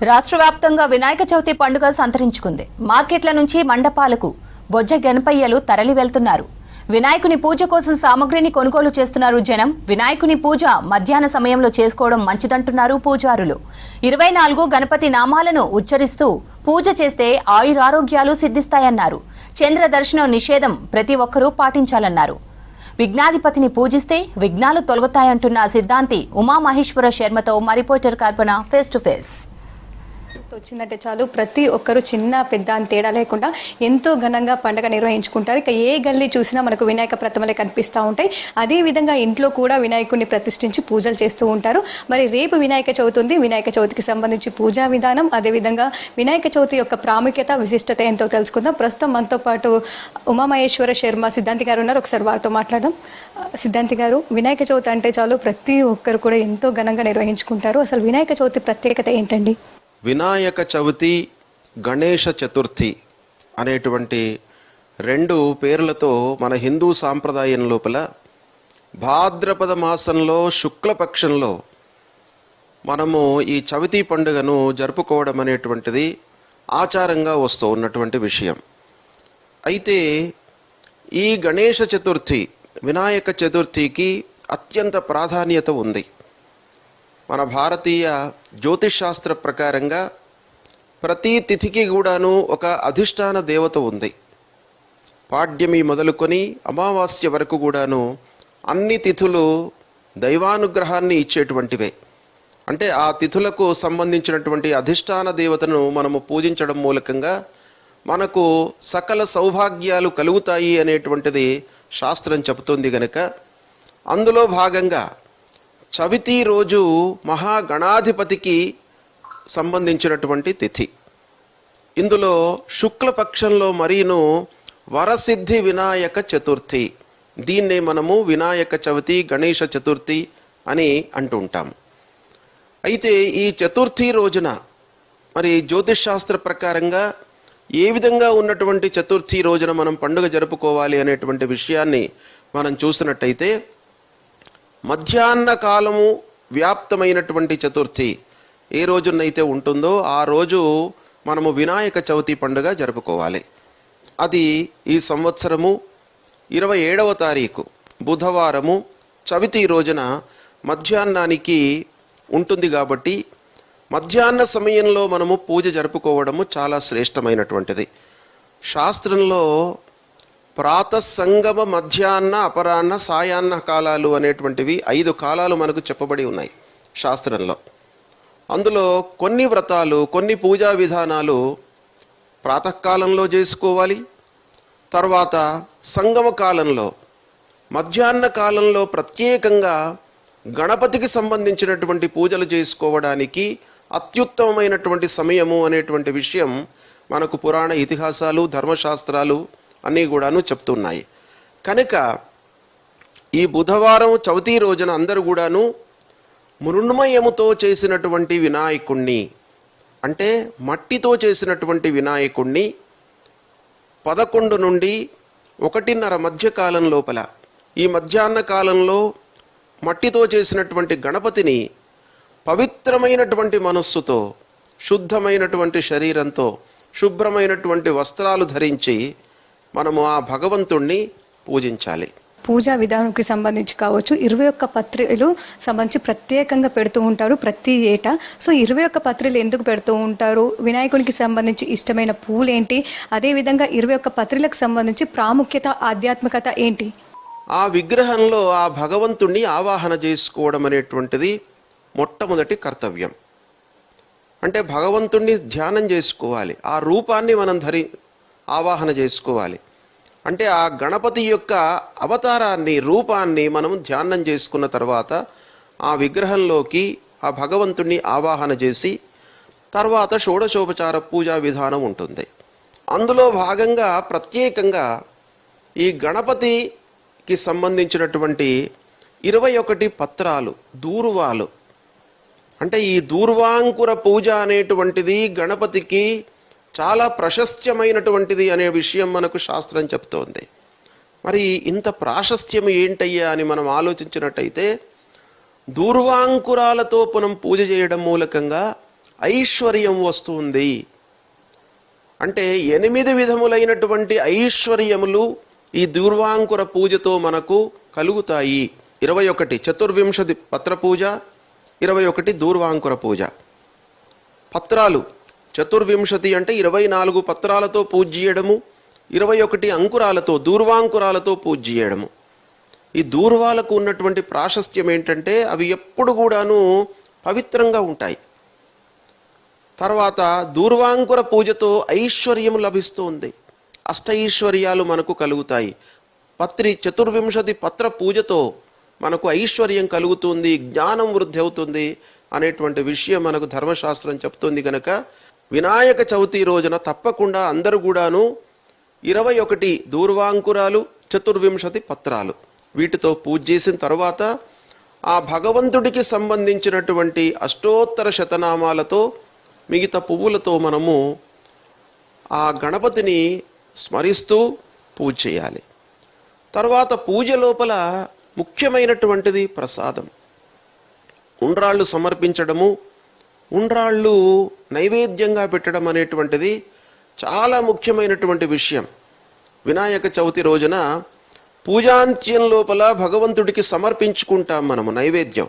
రాష్ట్ర వ్యాప్తంగా వినాయక చవితి పండుగ సంతరించుకుంది. మార్కెట్ల నుంచి మండపాలకు బొజ్జ గణపయ్యలు తరలి వెళ్తున్నారు. వినాయకుని పూజ కోసం సామగ్రిని కొనుగోలు చేస్తున్నారు జనం. వినాయకుని పూజ మధ్యాహ్న సమయంలో చేసుకోవడం మంచిదంటున్నారు పూజారులు. 24 గణపతి నామాలను ఉచ్చరిస్తూ పూజ చేస్తే ఆయురారోగ్యాలు సిద్ధిస్తాయన్నారు. చంద్ర దర్శనం నిషేధం ప్రతి ఒక్కరూ పాటించాలన్నారు. విఘ్నాధిపతిని పూజిస్తే విఘ్నాలు తొలగుతాయంటున్న సిద్ధాంతి ఉమామహేశ్వర శర్మతో మా reporter Kalpana face to face. వచ్చిందంటే చాలు ప్రతి ఒక్కరు చిన్న పెద్ద అని తేడా లేకుండా ఎంతో ఘనంగా పండుగ నిర్వహించుకుంటారు. ఇక ఏ గల్లీ చూసినా మనకు వినాయక ప్రతిమలే కనిపిస్తూ ఉంటాయి. అదేవిధంగా ఇంట్లో కూడా వినాయకుడిని ప్రతిష్ఠించి పూజలు చేస్తూ ఉంటారు. మరి రేపు వినాయక చవితి ఉంది. వినాయక చవితికి సంబంధించి పూజా విధానం, అదేవిధంగా వినాయక చవితి యొక్క ప్రాముఖ్యత, విశిష్టత ఎంతో తెలుసుకుందాం. ప్రస్తుతం మనతో పాటు ఉమామహేశ్వర శర్మ సిద్ధాంతి గారు ఉన్నారు. ఒకసారి వారితో మాట్లాడదాం. సిద్ధాంతి గారు, వినాయక చవితి అంటే చాలు ప్రతి ఒక్కరు కూడా ఎంతో ఘనంగా నిర్వహించుకుంటారు. అసలు వినాయక చవితి ప్రత్యేకత ఏంటండి? వినాయక చవితి, గణేష చతుర్థి అనేటువంటి రెండు పేర్లతో మన హిందూ సాంప్రదాయం లోపల భాద్రపద మాసంలో శుక్లపక్షంలో మనము ఈ చవితి పండుగను జరుపుకోవడం అనేటువంటిది ఆచారంగా వస్తూ ఉన్నటువంటి విషయం. అయితే ఈ గణేష చతుర్థి, వినాయక చతుర్థికి అత్యంత ప్రాధాన్యత ఉంది. మన భారతీయ జ్యోతిష్ శాస్త్ర ప్రకారంగా ప్రతి తిథికి కూడాను ఒక అధిష్టాన దేవత ఉంది. పాడ్యమి మొదలుకొని అమావాస్య వరకు కూడాను అన్ని తిథులు దైవానుగ్రహాన్ని ఇచ్చేటువంటివే. అంటే ఆ తిథులకు సంబంధించినటువంటి అధిష్టాన దేవతను మనము పూజించడం మూలకంగా మనకు సకల సౌభాగ్యాలు కలుగుతాయి అనేటువంటిది శాస్త్రం చెబుతుంది. గనుక అందులో భాగంగా చవితి రోజు మహాగణాధిపతికి సంబంధించినటువంటి తిథి. ఇందులో శుక్లపక్షంలో మరీను వరసిద్ధి వినాయక చతుర్థి, దీన్నే మనము వినాయక చవితి, గణేష చతుర్థి అని అంటూ ఉంటాము. అయితే ఈ చతుర్థి రోజున మరి జ్యోతిష్ శాస్త్ర ప్రకారంగా ఏ విధంగా ఉన్నటువంటి చతుర్థి రోజున మనం పండుగ జరుపుకోవాలి అనేటువంటి విషయాన్ని మనం చూసినట్టయితే, మధ్యాహ్న కాలము వ్యాప్తమైనటువంటి చతుర్థి ఏ రోజునైతే ఉంటుందో ఆ రోజు మనము వినాయక చవితి పండుగ జరుపుకోవాలి. అది ఈ సంవత్సరము 27వ తారీఖు బుధవారము చవితి రోజున మధ్యాహ్నానికి ఉంటుంది. కాబట్టి మధ్యాహ్న సమయంలో మనము పూజ జరుపుకోవడము చాలా శ్రేష్టమైనటువంటిది. శాస్త్రంలో ప్రాతస్సంగమ, మధ్యాహ్న, అపరాహ్న, సాయాహ్న కాలాలు అనేటువంటివి 5 కాలాలు మనకు చెప్పబడి ఉన్నాయి శాస్త్రంలో. అందులో కొన్ని వ్రతాలు, కొన్ని పూజా విధానాలు ప్రాతకాలంలో చేసుకోవాలి. తర్వాత సంగమ కాలంలో, మధ్యాహ్న కాలంలో ప్రత్యేకంగా గణపతికి సంబంధించినటువంటి పూజలు చేసుకోవడానికి అత్యుత్తమమైనటువంటి సమయము అనేటువంటి విషయం మనకు పురాణ ఇతిహాసాలు, ధర్మశాస్త్రాలు అన్నీ కూడాను చెప్తున్నాయి. కనుక ఈ బుధవారం చవితి రోజున అందరూ కూడాను మృణ్మయముతో చేసినటువంటి వినాయకుణ్ణి, అంటే మట్టితో చేసినటువంటి వినాయకుణ్ణి 11 నుండి 1:30 మధ్యకాలం లోపల, ఈ మధ్యాహ్న కాలంలో మట్టితో చేసినటువంటి గణపతిని పవిత్రమైనటువంటి మనస్సుతో, శుద్ధమైనటువంటి శరీరంతో, శుభ్రమైనటువంటి వస్త్రాలు ధరించి మనము ఆ భగవంతుణ్ణి పూజించాలి. పూజా విధానానికి సంబంధించి కావచ్చు, 21 పత్రికలు సంబంధించి ప్రత్యేకంగా పెడుతూ ఉంటారు ప్రతి ఏటా. సో 21 పత్రికలు ఎందుకు పెడుతూ ఉంటారు? వినాయకునికి సంబంధించి ఇష్టమైన పూలు ఏంటి? అదేవిధంగా 21 పత్రికలకు సంబంధించి ప్రాముఖ్యత, ఆధ్యాత్మికత ఏంటి? ఆ విగ్రహంలో ఆ భగవంతుణ్ణి ఆవాహన చేసుకోవడం అనేటువంటిది మొట్టమొదటి కర్తవ్యం. అంటే భగవంతుణ్ణి ధ్యానం చేసుకోవాలి, ఆ రూపాన్ని మనం ఆవాహన చేసుకోవాలి. అంటే ఆ గణపతి యొక్క అవతారాన్ని, రూపాన్ని మనం ధ్యానం చేసుకున్న తర్వాత ఆ విగ్రహంలోకి ఆ భగవంతుణ్ణి ఆవాహన చేసి తర్వాత షోడశోపచార పూజా విధానం ఉంటుంది. అందులో భాగంగా ప్రత్యేకంగా ఈ గణపతికి సంబంధించినటువంటి 21 పత్రాలు, దూర్వాలు, అంటే ఈ దూర్వాంకుర పూజ అనేటువంటిది గణపతికి చాలా ప్రశస్త్యమైనటువంటిది అనే విషయం మనకు శాస్త్రం చెప్తోంది. మరి ఇంత ప్రాశస్త్యం ఏంటయ్యా అని మనం ఆలోచించినట్టయితే, దూర్వాంకురాలతో మనం పూజ చేయడం మూలకంగా ఐశ్వర్యం వస్తుంది. అంటే 8 విధములైనటువంటి ఐశ్వర్యములు ఈ దూర్వాంకుర పూజతో మనకు కలుగుతాయి. 21 చతుర్వింశతి పత్ర పూజ, 21 దూర్వాంకుర పూజ. పత్రాలు చతుర్వింశతి అంటే 24 పత్రాలతో పూజ చేయడము, 21 అంకురాలతో దూర్వాంకురాలతో పూజ చేయడము. ఈ దూర్వాలకు ఉన్నటువంటి ప్రాశస్త్యం ఏంటంటే అవి ఎప్పుడు కూడాను పవిత్రంగా ఉంటాయి. తర్వాత దూర్వాంకుర పూజతో ఐశ్వర్యం లభిస్తుంది, అష్టైశ్వర్యాలు మనకు కలుగుతాయి. చతుర్వింశతి పత్ర పూజతో మనకు ఐశ్వర్యం కలుగుతుంది, జ్ఞానం వృద్ధి అవుతుంది అనేటువంటి విషయం మనకు ధర్మశాస్త్రం చెప్తుంది. కనుక వినాయక చవితి రోజున తప్పకుండా అందరూ కూడాను 21 దూర్వాంకురాలు, చతుర్వింశతి పత్రాలు వీటితో పూజ చేసిన తర్వాత ఆ భగవంతుడికి సంబంధించినటువంటి అష్టోత్తర శతనామాలతో మిగతా పువ్వులతో మనము ఆ గణపతిని స్మరిస్తూ పూజ చేయాలి. తర్వాత పూజ లోపల ముఖ్యమైనటువంటిది ప్రసాదం. ఉండ్రాళ్ళు సమర్పించడము, ఉండ్రాళ్ళు నైవేద్యంగా పెట్టడం అనేటువంటిది చాలా ముఖ్యమైనటువంటి విషయం. వినాయక చవితి రోజున పూజాంత్యం లోపల భగవంతుడికి సమర్పించుకుంటాం మనము నైవేద్యం.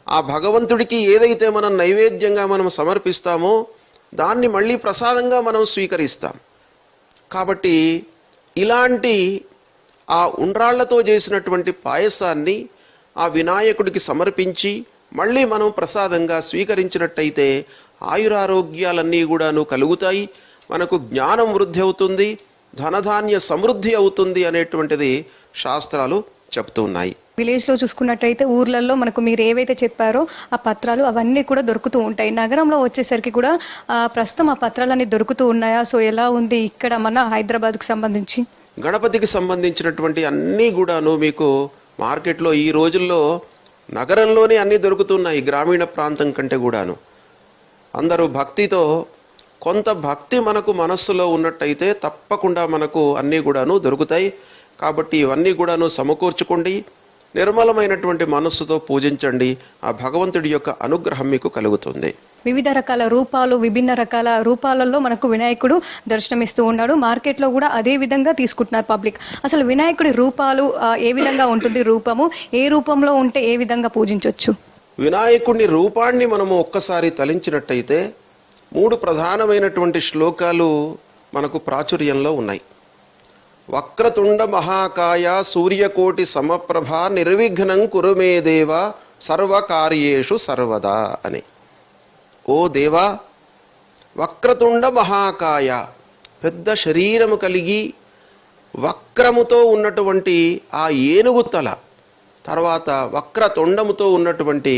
ఆ భగవంతుడికి ఏదైతే మనం నైవేద్యంగా మనం సమర్పిస్తామో దాన్ని మళ్ళీ ప్రసాదంగా మనం స్వీకరిస్తాం. కాబట్టి ఇలాంటి ఆ ఉండ్రాళ్లతో చేసినటువంటి పాయసాన్ని ఆ వినాయకుడికి సమర్పించి మళ్ళీ మనం ప్రసాదంగా స్వీకరించినట్టయితే ఆయురారోగ్యాలన్నీ కూడాను కలుగుతాయి, మనకు జ్ఞానం వృద్ధి అవుతుంది, ధనధాన్య సమృద్ధి అవుతుంది అనేటువంటిది శాస్త్రాలు చెప్తూ ఉన్నాయి. విలేజ్లో చూసుకున్నట్టయితే ఊర్లలో మనకు మీరు ఏవైతే చెప్పారో ఆ పత్రాలు అవన్నీ కూడా దొరుకుతూ ఉంటాయి. నగరంలో వచ్చేసరికి కూడా ప్రస్తుతం ఆ పత్రాలన్నీ దొరుకుతూ ఉన్నాయా? సో ఎలా ఉంది ఇక్కడ మన హైదరాబాద్కి సంబంధించి? గణపతికి సంబంధించినటువంటి అన్నీ కూడాను మీకు మార్కెట్లో ఈ రోజుల్లో నగరంలోనే అన్నీ దొరుకుతున్నాయి, గ్రామీణ ప్రాంతం కంటే కూడాను. అందరూ భక్తితో, కొంత భక్తి మనకు మనస్సులో ఉన్నట్టయితే తప్పకుండా మనకు అన్నీ కూడాను దొరుకుతాయి. కాబట్టి ఇవన్నీ కూడాను సమకూర్చుకోండి, నిర్మలమైనటువంటి మనస్సుతో పూజించండి, ఆ భగవంతుడి యొక్క అనుగ్రహం మీకు కలుగుతుంది. వివిధ రకాల రూపాలు, విభిన్న రకాల రూపాలలో మనకు వినాయకుడు దర్శనమిస్తూ ఉన్నాడు. మార్కెట్లో కూడా అదే విధంగా తీసుకుంటున్నారు పబ్లిక్. అసలు వినాయకుడి రూపాలు ఏ విధంగా ఉంటుంది, రూపము ఏ రూపంలో ఉంటే ఏ విధంగా పూజించవచ్చు? వినాయకుడిని రూపాన్ని మనము ఒక్కసారి తలించినట్టయితే 3 ప్రధానమైనటువంటి శ్లోకాలు మనకు ప్రాచుర్యంలో ఉన్నాయి. వక్రతుండ మహాకాయ సూర్యకోటి సమప్రభ నిర్విఘ్నం కురు మే దేవ సర్వకార్యేషు సర్వదా అని. ఓ దేవా, వక్రతుండ మహాకాయ, పెద్ద శరీరము కలిగి వక్రముతో ఉన్నటువంటి ఆ ఏనుగు తల, తర్వాత వక్రతుండముతో ఉన్నటువంటి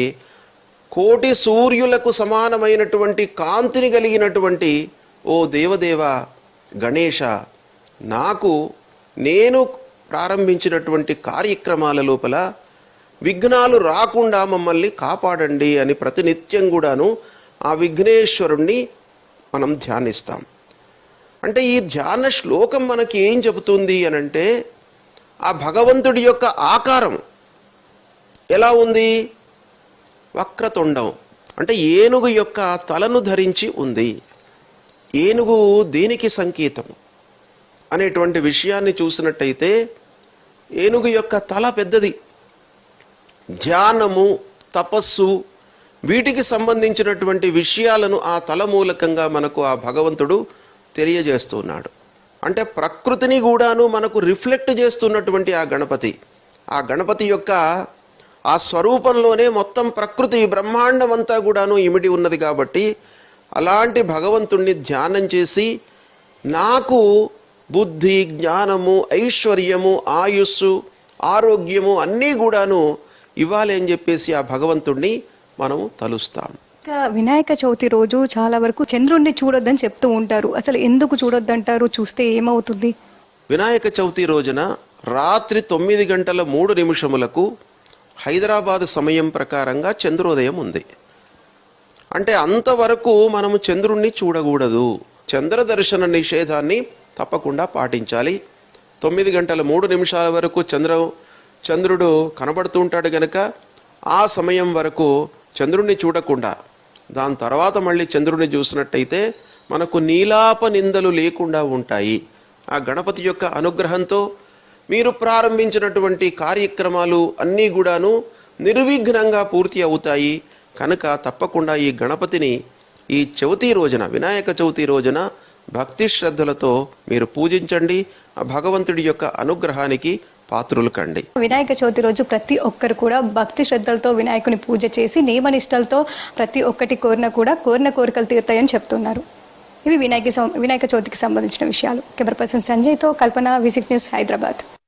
కోటి సూర్యులకు సమానమైనటువంటి కాంతిని కలిగినటువంటి ఓ దేవదేవ గణేశ, నేను ప్రారంభించినటువంటి కార్యక్రమాల లోపల విఘ్నాలు రాకుండా మమ్మల్ని కాపాడండి అని ప్రతినిత్యం కూడాను ఆ విఘ్నేశ్వరుణ్ణి మనం ధ్యానిస్తాం. అంటే ఈ ధ్యాన శ్లోకం మనకి ఏం చెబుతుంది అనంటే ఆ భగవంతుడి యొక్క ఆకారం ఎలా ఉంది? వక్రతుండం అంటే ఏనుగు యొక్క తలను ధరించి ఉంది. ఏనుగు దేనికి సంకేతం అనేటువంటి విషయాన్ని చూసినట్టయితే ఏనుగు యొక్క తల పెద్దది. ధ్యానము, తపస్సు వీటికి సంబంధించినటువంటి విషయాలను ఆ తల మూలకంగా మనకు ఆ భగవంతుడు తెలియజేస్తున్నాడు. అంటే ప్రకృతిని కూడాను మనకు రిఫ్లెక్ట్ చేస్తున్నటువంటి ఆ గణపతి యొక్క ఆ స్వరూపంలోనే మొత్తం ప్రకృతి బ్రహ్మాండం అంతా కూడాను ఇమిడి ఉన్నది. కాబట్టి అలాంటి భగవంతుణ్ణి ధ్యానం చేసి నాకు బుద్ధి, జ్ఞానము, ఐశ్వర్యము, ఆయుస్సు, ఆరోగ్యము అన్నీ కూడాను ఇవ్వాలి అని చెప్పేసి ఆ భగవంతుణ్ణి మనము తలుస్తాం. వినాయక చవితి రోజు చాలా వరకు చంద్రుణ్ణి చూడొద్దని చెప్తూ ఉంటారు. అసలు ఎందుకు చూడొద్దంటారు? చూస్తే ఏమవుతుంది? వినాయక చవితి రోజున రాత్రి 9:03 హైదరాబాద్ సమయం ప్రకారంగా చంద్రోదయం ఉంది. అంటే అంతవరకు మనము చంద్రుణ్ణి చూడకూడదు. చంద్ర దర్శన నిషేధాన్ని తప్పకుండా పాటించాలి. 9:03 వరకు చంద్రుడు కనబడుతూ ఉంటాడు గనక ఆ సమయం వరకు చంద్రుణ్ణి చూడకుండా దాని తర్వాత మళ్ళీ చంద్రుడిని చూసినట్టయితే మనకు నీలాప నిందలు లేకుండా ఉంటాయి. ఆ గణపతి యొక్క అనుగ్రహంతో మీరు ప్రారంభించినటువంటి కార్యక్రమాలు అన్నీ కూడాను నిర్విఘ్నంగా పూర్తి అవుతాయి. కనుక తప్పకుండా ఈ గణపతిని ఈ చవితి రోజున, వినాయక చవితి రోజున భక్తి శ్రద్ధలతో మీరు పూజించండి. ఆ భగవంతుడి యొక్క అనుగ్రహానికి పాత్రులు కండి. వినాయక చవితి రోజు ప్రతి ఒక్కరు కూడా భక్తి శ్రద్ధలతో వినాయకుని పూజ చేసి నియమనిష్టలతో ప్రతి ఒక్కటి కోరిన కోరికలు తీరుతాయని చెప్తున్నారు. ఇవి వినాయక చవితికి సంబంధించిన విషయాలు. కెమెరా పర్సన్ సంజయ్తో కల్పన, V6 న్యూస్, హైదరాబాద్.